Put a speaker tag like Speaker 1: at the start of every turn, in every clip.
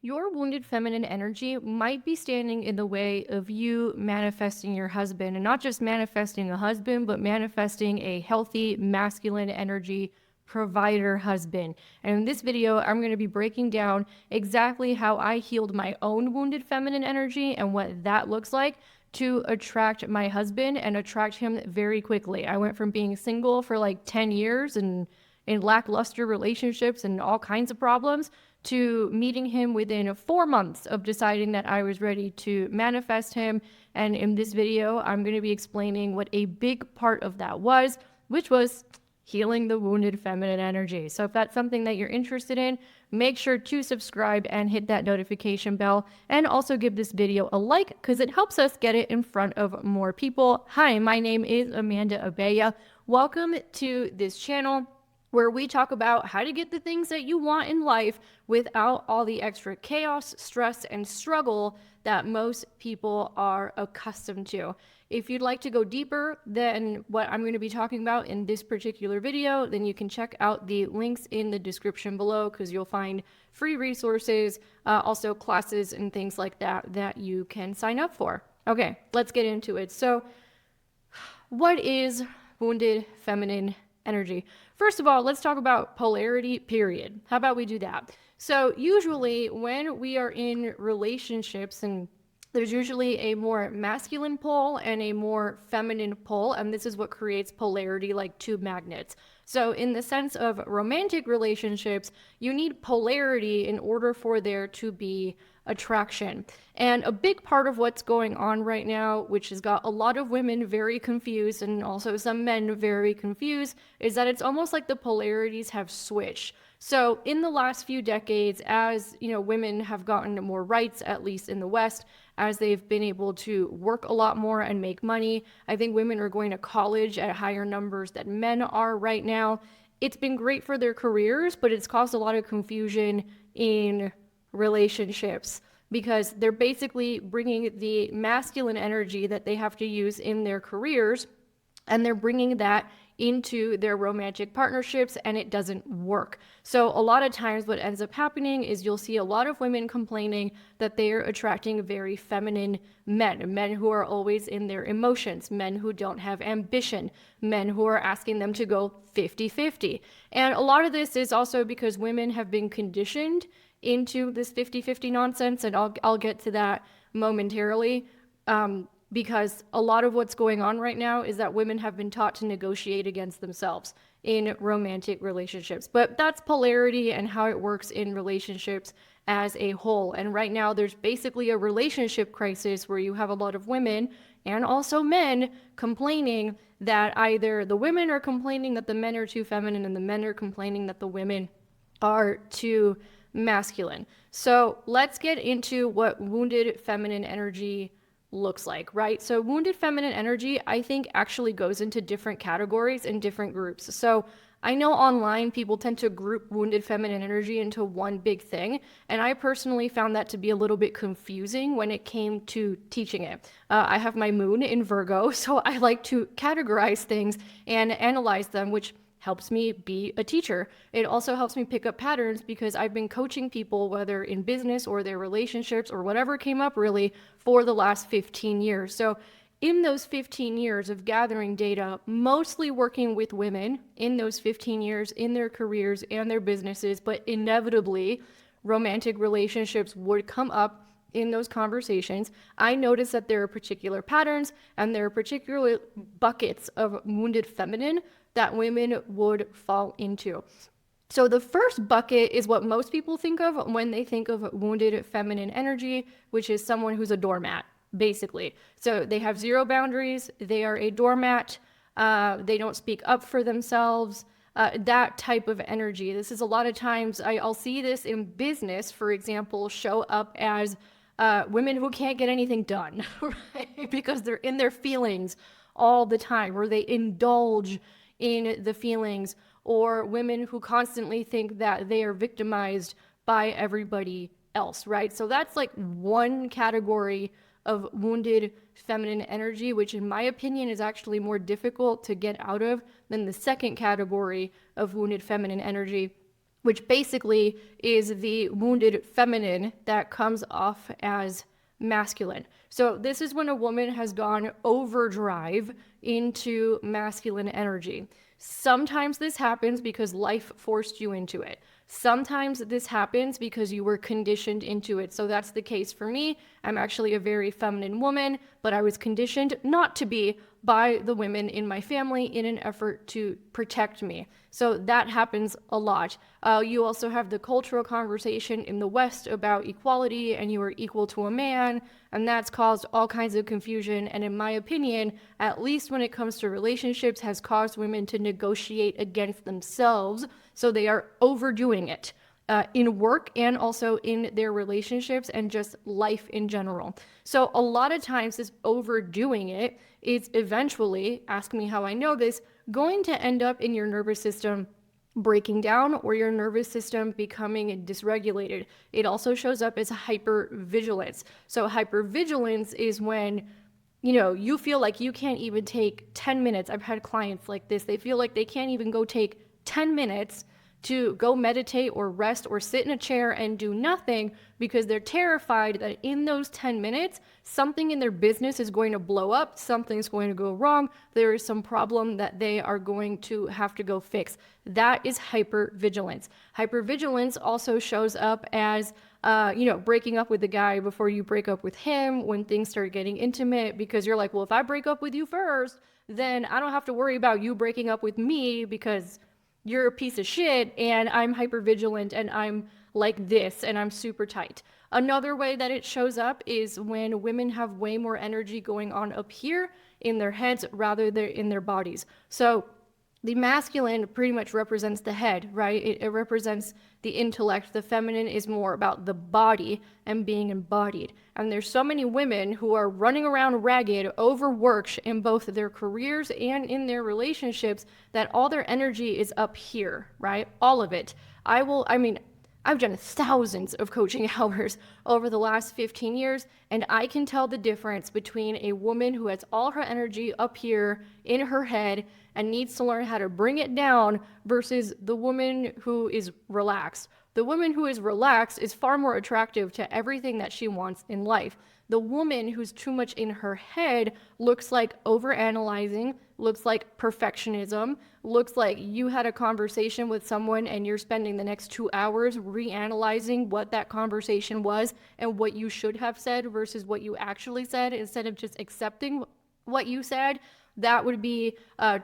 Speaker 1: Your wounded feminine energy might be standing in the way of you manifesting your husband, and not just manifesting a husband, but manifesting a healthy masculine energy provider husband. And in this video, I'm going to be breaking down exactly how I healed my own wounded feminine energy and what that looks like to attract my husband and attract him very quickly. I went from being single for like 10 years and in lackluster relationships and all kinds of problems to meeting him within 4 months of deciding that I was ready to manifest him. And in this video, I'm going to be explaining what a big part of that was, which was healing the wounded feminine energy. So if that's something that you're interested in, make sure to subscribe and hit that notification bell, and also give this video a like because it helps us get it in front of more people. Hi, my name is Amanda Abaya. Welcome to this channel where we talk about how to get the things that you want in life without all the extra chaos, stress, and struggle that most people are accustomed to. If you'd like to go deeper than what I'm going to be talking about in this particular video, then you can check out the links in the description below because you'll find free resources, also classes and things like that that you can sign up for. Okay, let's get into it. So, what is wounded feminine energy? First of all, let's talk about polarity, period. How about we do that? So usually when we are in relationships, and there's usually a more masculine pole and a more feminine pole, and this is what creates polarity, like two magnets. So in the sense of romantic relationships, you need polarity in order for there to be attraction. And a big part of what's going on right now, which has got a lot of women very confused and also some men very confused, is that it's almost like the polarities have switched. So in the last few decades, as women have gotten more rights, at least in the West, as they've been able to work a lot more and make money, I think women are going to college at higher numbers than men are right now. It's been great for their careers, but it's caused a lot of confusion in relationships because they're basically bringing the masculine energy that they have to use in their careers, and they're bringing that into their romantic partnerships, and it doesn't work. So a lot of times what ends up happening is you'll see a lot of women complaining that they're attracting very feminine men who are always in their emotions, men who don't have ambition, men who are asking them to go 50-50. And a lot of this is also because women have been conditioned into this 50-50 nonsense, and I'll get to that momentarily. Because a lot of what's going on right now is that women have been taught to negotiate against themselves in romantic relationships. But that's polarity and how it works in relationships as a whole. And right now there's basically a relationship crisis where you have a lot of women and also men complaining that either the women are complaining that the men are too feminine and the men are complaining that the women are too masculine. So let's get into what wounded feminine energy looks like, right? So wounded feminine energy, I think, actually goes into different categories and different groups. So I know online people tend to group wounded feminine energy into one big thing, and I personally found that to be a little bit confusing when it came to teaching it. I have my moon in Virgo, so I like to categorize things and analyze them, which helps me be a teacher. It also helps me pick up patterns because I've been coaching people, whether in business or their relationships or whatever came up really, for the last 15 years. So in those 15 years of gathering data, mostly working with women in those 15 years in their careers and their businesses, but inevitably romantic relationships would come up in those conversations, I noticed that there are particular patterns and there are particular buckets of wounded feminine that women would fall into. So the first bucket is what most people think of when they think of wounded feminine energy, which is someone who's a doormat, basically. So they have zero boundaries, they are a doormat, they don't speak up for themselves, that type of energy. This is a lot of times, I'll see this in business, for example, show up as women who can't get anything done, right? Because they're in their feelings all the time, or they indulge in the feelings, or women who constantly think that they are victimized by everybody else, right? So that's like one category of wounded feminine energy, which in my opinion is actually more difficult to get out of than the second category of wounded feminine energy, which basically is the wounded feminine that comes off as masculine. So this is when a woman has gone overdrive into masculine energy. Sometimes this happens because life forced you into it. Sometimes this happens because you were conditioned into it. So that's the case for me. I'm actually a very feminine woman, but I was conditioned not to be by the women in my family in an effort to protect me. So that happens a lot. You also have the cultural conversation in the West about equality and you are equal to a man, and that's caused all kinds of confusion. And in my opinion, at least when it comes to relationships, has caused women to negotiate against themselves. So they are overdoing it. In work and also in their relationships and just life in general. So a lot of times this overdoing it is eventually, ask me how I know this, going to end up in your nervous system breaking down or your nervous system becoming dysregulated. It also shows up as hypervigilance. So hypervigilance is when you feel like you can't even take 10 minutes. I've had clients like this. They feel like they can't even go take 10 minutes to go meditate or rest or sit in a chair and do nothing because they're terrified that in those 10 minutes, something in their business is going to blow up, something's going to go wrong, there is some problem that they are going to have to go fix. That is hypervigilance. Hypervigilance also shows up as breaking up with the guy before you break up with him when things start getting intimate because you're like, well, if I break up with you first, then I don't have to worry about you breaking up with me because you're a piece of shit and I'm hypervigilant and I'm like this and I'm super tight. Another way that it shows up is when women have way more energy going on up here in their heads rather than in their bodies. So the masculine pretty much represents the head, right? It represents the intellect. The feminine is more about the body and being embodied. And there's so many women who are running around ragged, overworked in both their careers and in their relationships that all their energy is up here, right? All of it. I've done thousands of coaching hours over the last 15 years, and I can tell the difference between a woman who has all her energy up here in her head and needs to learn how to bring it down versus the woman who is relaxed. The woman who is relaxed is far more attractive to everything that she wants in life. The woman who's too much in her head looks like overanalyzing, looks like perfectionism, looks like you had a conversation with someone and you're spending the next 2 hours reanalyzing what that conversation was and what you should have said versus what you actually said instead of just accepting what you said. That would be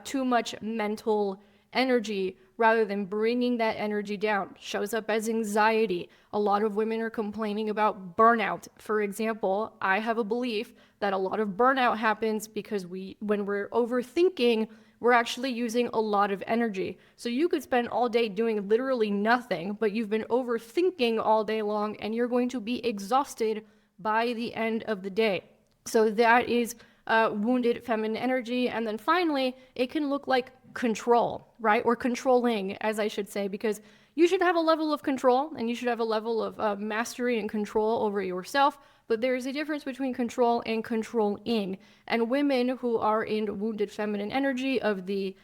Speaker 1: too much mental energy rather than bringing that energy down. Shows up as anxiety. A lot of women are complaining about burnout. For example, I have a belief that a lot of burnout happens because when we're overthinking, we're actually using a lot of energy. So you could spend all day doing literally nothing, but you've been overthinking all day long and you're going to be exhausted by the end of the day. So that is wounded feminine energy. And then finally, it can look like control, right? Or controlling, as I should say, because you should have a level of control and you should have a level of mastery and control over yourself. But there is a difference between control and controlling. And women who are in wounded feminine energy of the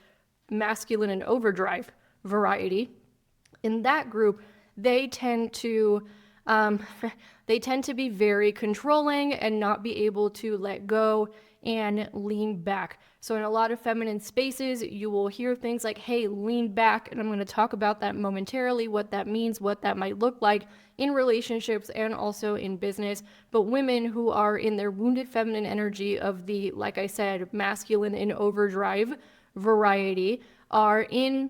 Speaker 1: masculine and overdrive variety, in that group, they tend to be very controlling and not be able to let go and lean back. So in a lot of feminine spaces, you will hear things like, hey, lean back. And I'm going to talk about that momentarily, what that means, what that might look like in relationships and also in business. But women who are in their wounded feminine energy of the, like I said, masculine and overdrive variety are in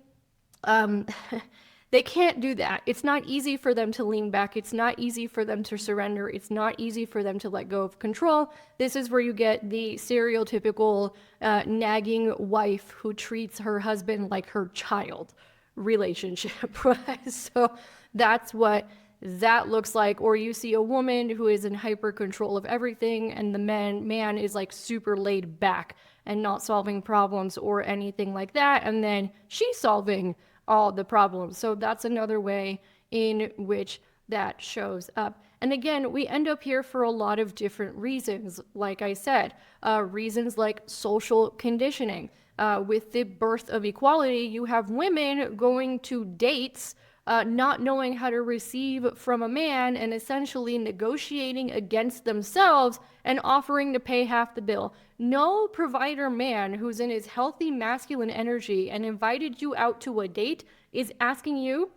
Speaker 1: they can't do that. It's not easy for them to lean back. It's not easy for them to surrender. It's not easy for them to let go of control. This is where you get the stereotypical nagging wife who treats her husband like her child relationship, right? So that's what that looks like. Or you see a woman who is in hyper control of everything and the man is like super laid back and not solving problems or anything like that. And then she's solving all the problems. So that's another way in which that shows up. And again, we end up here for a lot of different reasons. Like I said, reasons like social conditioning. With the birth of equality, you have women going to dates not knowing how to receive from a man and essentially negotiating against themselves and offering to pay half the bill. No provider man who's in his healthy masculine energy and invited you out to a date is asking you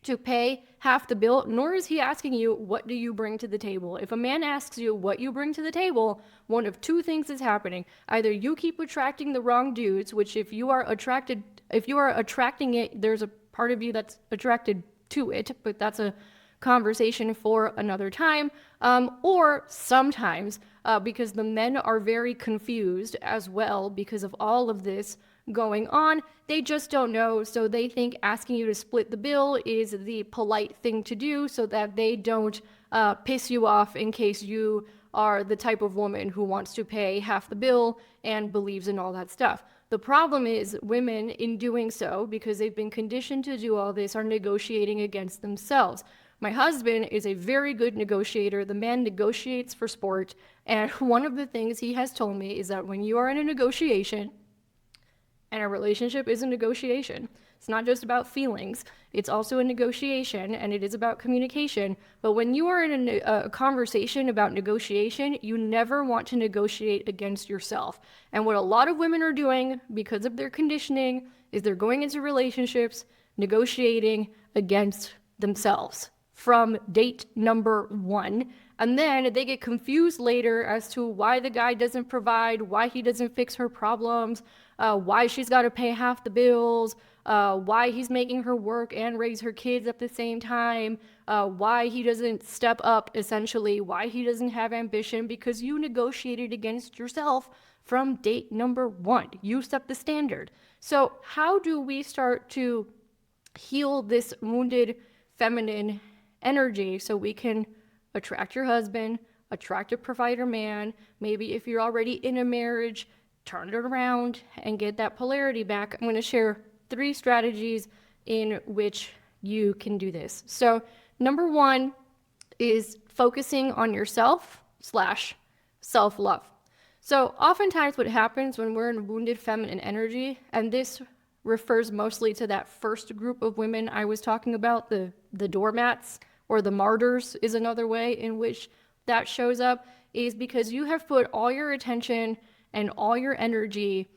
Speaker 1: to pay half the bill, nor is he asking you, what do you bring to the table? If a man asks you what you bring to the table, one of two things is happening. Either you keep attracting the wrong dudes, which if you are attracting it, there's a part of you that's attracted to it, but that's a conversation for another time. Or sometimes, because the men are very confused as well because of all of this going on, they just don't know, so they think asking you to split the bill is the polite thing to do so that they don't piss you off in case you are the type of woman who wants to pay half the bill and believes in all that stuff. The problem is women, in doing so, because they've been conditioned to do all this, are negotiating against themselves. My husband is a very good negotiator. The man negotiates for sport, and one of the things he has told me is that when you are in a negotiation, and a relationship is a negotiation. It's not just about feelings. It's also a negotiation, and it is about communication. But when you are in a conversation about negotiation, you never want to negotiate against yourself. And what a lot of women are doing because of their conditioning is they're going into relationships negotiating against themselves from date number one. And then they get confused later as to why the guy doesn't provide, why he doesn't fix her problems, why she's got to pay half the bills, why he's making her work and raise her kids at the same time, why he doesn't step up, essentially, why he doesn't have ambition, because you negotiated against yourself from date number one. You set the standard. So how do we start to heal this wounded feminine energy so we can attract your husband, attract a provider man, maybe if you're already in a marriage, turn it around and get that polarity back? I'm going to share 3 strategies in which you can do this. So number 1 is focusing on yourself / self-love. So oftentimes what happens when we're in wounded feminine energy, and this refers mostly to that first group of women I was talking about, the doormats, or the martyrs is another way in which that shows up, is because you have put all your attention and all your energy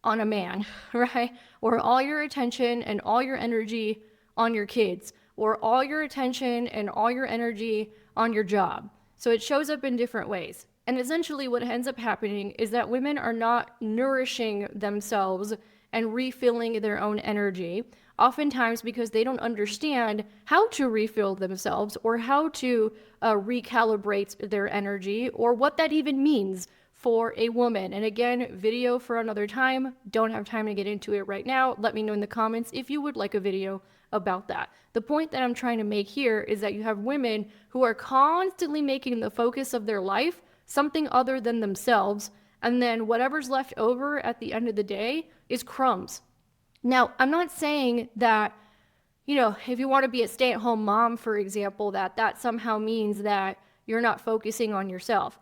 Speaker 1: on a man, right? Or all your attention and all your energy on your kids, or all your attention and all your energy on your job. So it shows up in different ways. And essentially what ends up happening is that women are not nourishing themselves and refilling their own energy, oftentimes because they don't understand how to refill themselves or how to recalibrate their energy, or what that even means for a woman. And again, video for another time. Don't have time to get into it right now. Let me know in the comments if you would like a video about that. The point that I'm trying to make here is that you have women who are constantly making the focus of their life something other than themselves, and then whatever's left over at the end of the day is crumbs. Now, I'm not saying that, if you want to be a stay-at-home mom, for example, that somehow means that you're not focusing on yourself.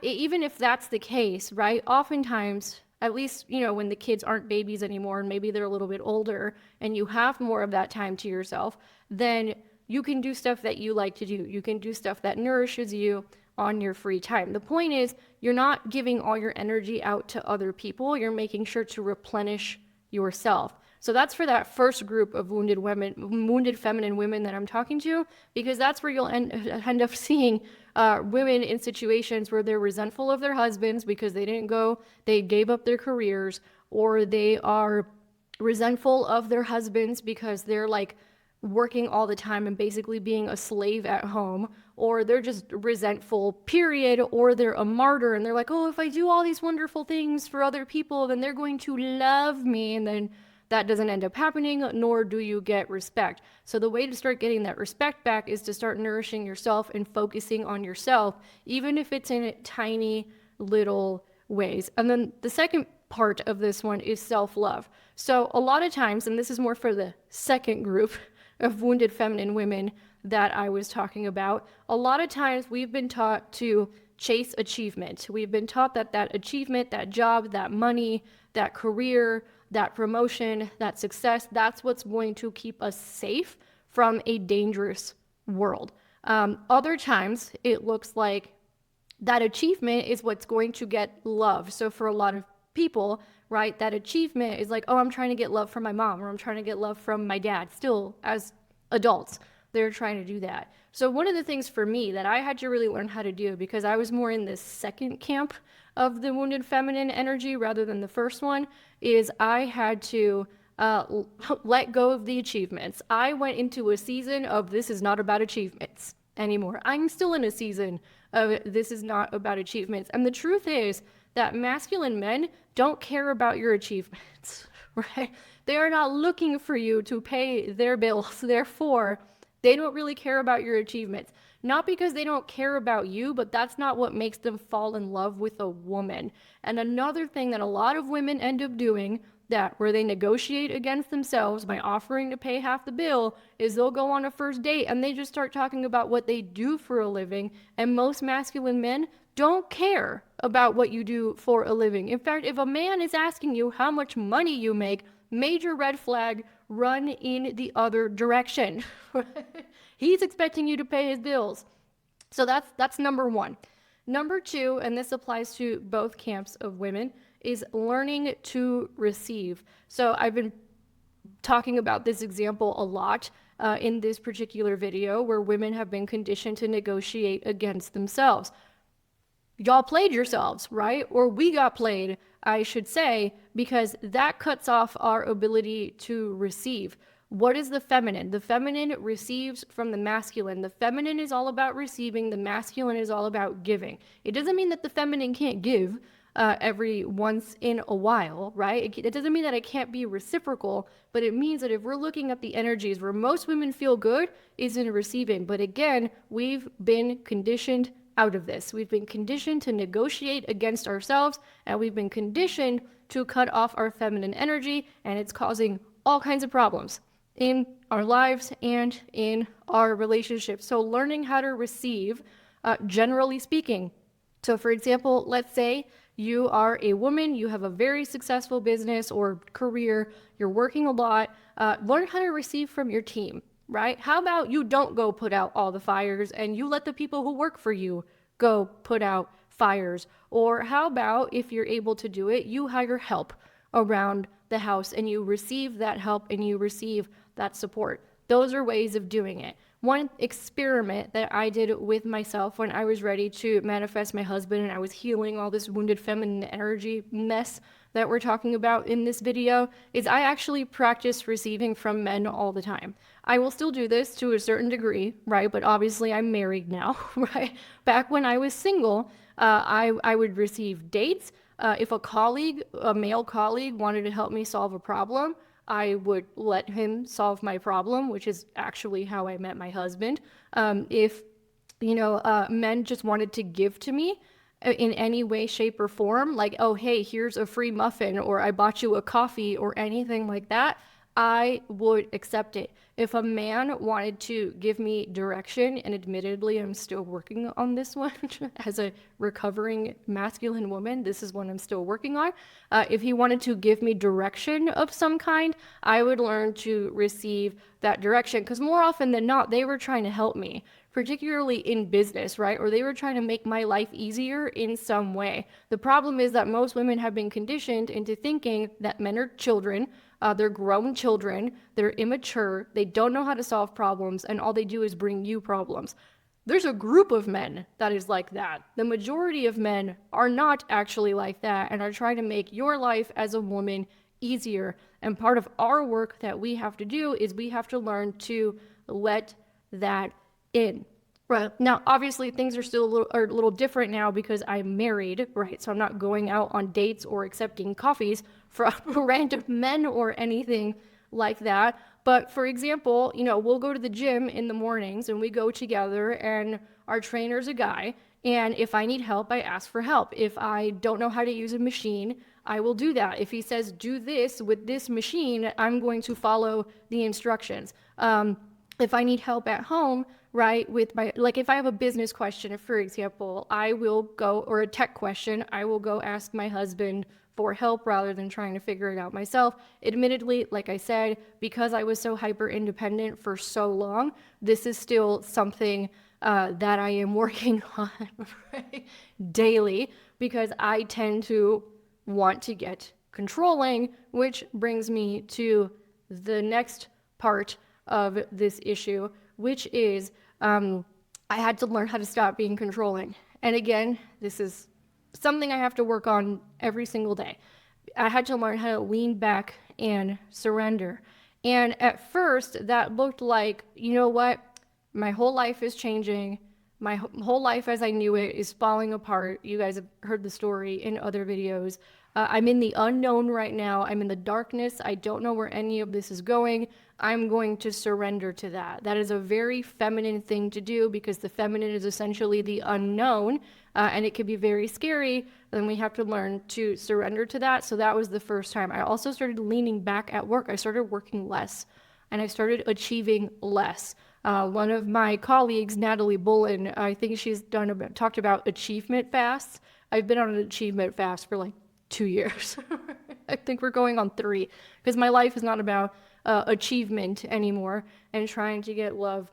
Speaker 1: Even if that's the case, right? Oftentimes, at least, when the kids aren't babies anymore and maybe they're a little bit older and you have more of that time to yourself, then you can do stuff that you like to do. You can do stuff that nourishes you on your free time. The point is, you're not giving all your energy out to other people. You're making sure to replenish yourself. So that's for that first group of wounded feminine women that I'm talking to, because that's where you'll end up seeing women in situations where they're resentful of their husbands because they gave up their careers, or they are resentful of their husbands because they're like working all the time and basically being a slave at home, or they're just resentful, period, or they're a martyr and they're like, oh, if I do all these wonderful things for other people, then they're going to love me, and then that doesn't end up happening, nor do you get respect. So the way to start getting that respect back is to start nourishing yourself and focusing on yourself, even if it's in tiny little ways. And then the second part of this one is self-love. So a lot of times, and this is more for the second group of wounded feminine women that I was talking about, a lot of times we've been taught to chase achievement. We've been taught that achievement, that job, that money, that career, that promotion, that success, that's what's going to keep us safe from a dangerous world. Other times, it looks like that achievement is what's going to get love. So for a lot of people, right, that achievement is like, oh, I'm trying to get love from my mom, or I'm trying to get love from my dad. Still, as adults, they're trying to do that. So one of the things for me that I had to really learn how to do, because I was more in this second camp of the wounded feminine energy rather than the first one, is I had to let go of the achievements. I went into a season of this is not about achievements anymore. I'm still in a season of this is not about achievements. And the truth is that masculine men don't care about your achievements, right? They are not looking for you to pay their bills. Therefore, they don't really care about your achievements. Not because they don't care about you, but that's not what makes them fall in love with a woman. And another thing that a lot of women end up doing, that where they negotiate against themselves by offering to pay half the bill, is they'll go on a first date and they just start talking about what they do for a living. And most masculine men don't care about what you do for a living. In fact, if a man is asking you how much money you make, major red flag, run in the other direction. He's expecting you to pay his bills. So that's number one. Number two, and this applies to both camps of women, is learning to receive. So I've been talking about this example a lot in this particular video, where women have been conditioned to negotiate against themselves. Y'all played yourselves, right? Or we got played, I should say, because that cuts off our ability to receive. What is the feminine? The feminine receives from the masculine. The feminine is all about receiving. The masculine is all about giving. It doesn't mean that the feminine can't give every once in a while, right? It doesn't mean that it can't be reciprocal, but it means that if we're looking at the energies where most women feel good is in receiving. But again, we've been conditioned out of this. We've been conditioned to negotiate against ourselves, and we've been conditioned to cut off our feminine energy, and it's causing all kinds of problems in our lives and in our relationships. So learning how to receive, generally speaking. So for example, let's say you are a woman, you have a very successful business or career, you're working a lot, learn how to receive from your team, right? How about you don't go put out all the fires and you let the people who work for you go put out fires? Or how about, if you're able to do it, you hire help around the house and you receive that help and you receive that support. Those are ways of doing it. One experiment that I did with myself when I was ready to manifest my husband and I was healing all this wounded feminine energy mess that we're talking about in this video is I actually practice receiving from men all the time. I will still do this to a certain degree, right? But obviously I'm married now, right? Back when I was single, I would receive dates. If a male colleague wanted to help me solve a problem, I would let him solve my problem, which is actually how I met my husband. If men just wanted to give to me in any way, shape, or form, like, oh, hey, here's a free muffin, or I bought you a coffee, or anything like that, I would accept it. If a man wanted to give me direction, and admittedly, I'm still working on this one as a recovering masculine woman, this is one I'm still working on. If he wanted to give me direction of some kind, I would learn to receive that direction, because more often than not, they were trying to help me, particularly in business, right? Or they were trying to make my life easier in some way. The problem is that most women have been conditioned into thinking that men are children, they're grown children, they're immature, they don't know how to solve problems, and all they do is bring you problems. There's a group of men that is like that. The majority of men are not actually like that and are trying to make your life as a woman easier. And part of our work that we have to do is we have to learn to let that in. Right. Now, obviously, things are still a little different now because I'm married, right? So I'm not going out on dates or accepting coffees from random men or anything like that. But for example, we'll go to the gym in the mornings and we go together and our trainer's a guy. And if I need help, I ask for help. If I don't know how to use a machine, I will do that. If he says, do this with this machine, I'm going to follow the instructions. If I need help at home, right? With my, like if I have a business question, for example, I will go, or a tech question, I will go ask my husband for help rather than trying to figure it out myself. Admittedly, like I said, because I was so hyper independent for so long, this is still something that I am working on right, daily, because I tend to want to get controlling, which brings me to the next part of this issue, which is I had to learn how to stop being controlling. And again, this is something I have to work on every single day. I had to learn how to lean back and surrender. And at first, that looked like, you know what? My whole life is changing. My whole life as I knew it is falling apart. You guys have heard the story in other videos. I'm in the unknown right now. I'm in the darkness. I don't know where any of this is going. I'm going to surrender to that. That is a very feminine thing to do because the feminine is essentially the unknown, and it can be very scary. Then we have to learn to surrender to that. So that was the first time. I also started leaning back at work. I started working less, and I started achieving less. One of my colleagues, Natalie Bullen, I think she's talked about achievement fasts. I've been on an achievement fast for like 2 years. I think we're going on 3 because my life is not about achievement anymore and trying to get love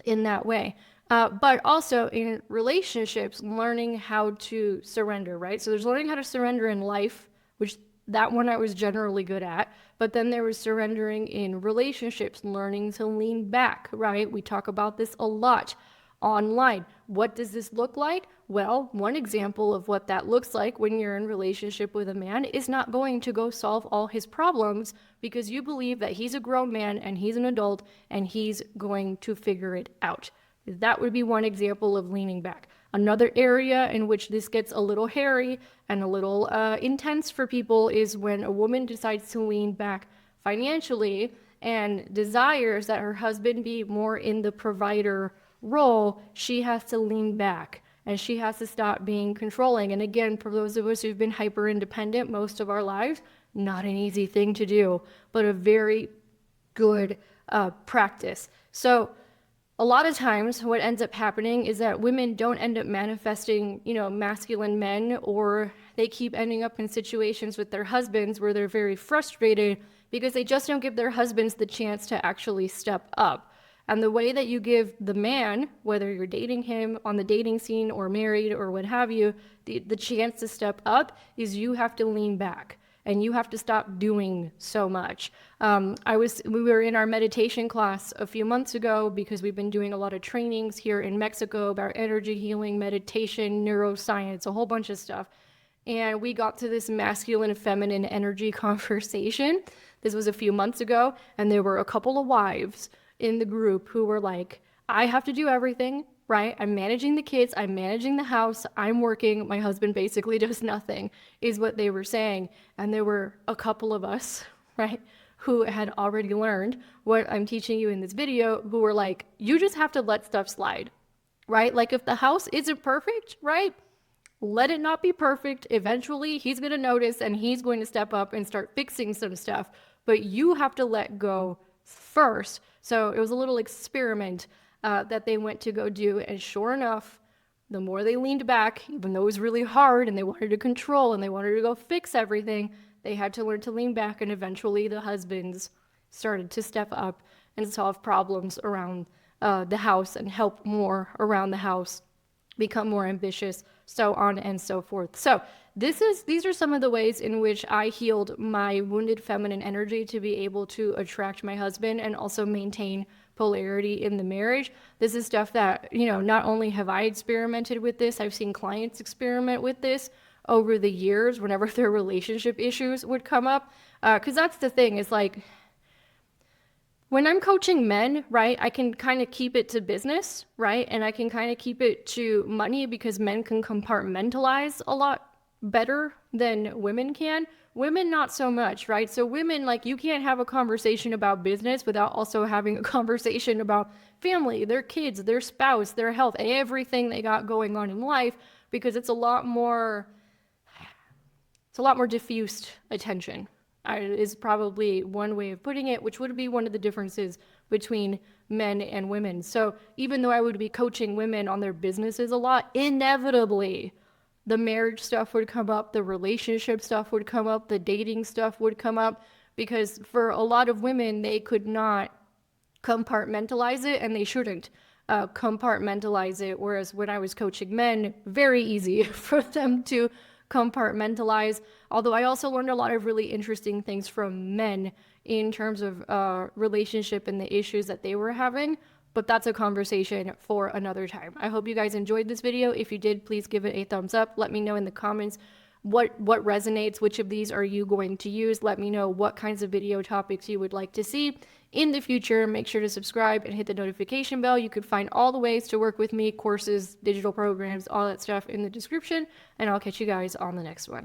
Speaker 1: in that way. But also in relationships, learning how to surrender, right? So there's learning how to surrender in life, which that one I was generally good at. But then there was surrendering in relationships, learning to lean back, right? We talk about this a lot online. What does this look like? Well, one example of what that looks like when you're in relationship with a man is not going to go solve all his problems because you believe that he's a grown man and he's an adult and he's going to figure it out. That would be one example of leaning back. Another area in which this gets a little hairy and a little intense for people is when a woman decides to lean back financially and desires that her husband be more in the provider role. She has to lean back and she has to stop being controlling. And again, for those of us who've been hyper independent most of our lives, not an easy thing to do, but a very good practice. So a lot of times what ends up happening is that women don't end up manifesting, masculine men, or they keep ending up in situations with their husbands where they're very frustrated because they just don't give their husbands the chance to actually step up. And the way that you give the man, whether you're dating him on the dating scene or married or what have you, the chance to step up is you have to lean back. And you have to stop doing so much. We were in our meditation class a few months ago because we've been doing a lot of trainings here in Mexico about energy healing, meditation, neuroscience, a whole bunch of stuff. And we got to this masculine and feminine energy conversation. This was a few months ago, and there were a couple of wives in the group who were like, I have to do everything, right? I'm managing the kids, I'm managing the house, I'm working, my husband basically does nothing, is what they were saying. And there were a couple of us, right, who had already learned what I'm teaching you in this video, who were like, you just have to let stuff slide, right? Like if the house isn't perfect, right? Let it not be perfect. Eventually he's going to notice and he's going to step up and start fixing some stuff, but you have to let go first. So it was a little experiment that they went to go do, and sure enough, the more they leaned back, even though it was really hard and they wanted to control and they wanted to go fix everything, they had to learn to lean back, and eventually the husbands started to step up and solve problems around the house and help more around the house, become more ambitious, so on and so forth. So these are some of the ways in which I healed my wounded feminine energy to be able to attract my husband and also maintain polarity in the marriage. This is stuff that, not only have I experimented with this, I've seen clients experiment with this over the years whenever their relationship issues would come up. Because that's the thing, is like, when I'm coaching men, right, I can kind of keep it to business, right? And I can kind of keep it to money because men can compartmentalize a lot better than women can. Women, not so much, right? So women, like, you can't have a conversation about business without also having a conversation about family, their kids, their spouse, their health, everything they got going on in life, because it's a lot more diffused attention. Is probably one way of putting it, which would be one of the differences between men and women. So even though I would be coaching women on their businesses a lot, inevitably the marriage stuff would come up, the relationship stuff would come up, the dating stuff would come up, because for a lot of women, they could not compartmentalize it, and they shouldn't compartmentalize it. Whereas when I was coaching men, very easy for them to compartmentalize. Although I also learned a lot of really interesting things from men in terms of relationship and the issues that they were having. But that's a conversation for another time. I hope you guys enjoyed this video. If you did, please give it a thumbs up. Let me know in the comments what resonates, which of these are you going to use. Let me know what kinds of video topics you would like to see in the future. Make sure to subscribe and hit the notification bell. You can find all the ways to work with me, courses, digital programs, all that stuff in the description, and I'll catch you guys on the next one.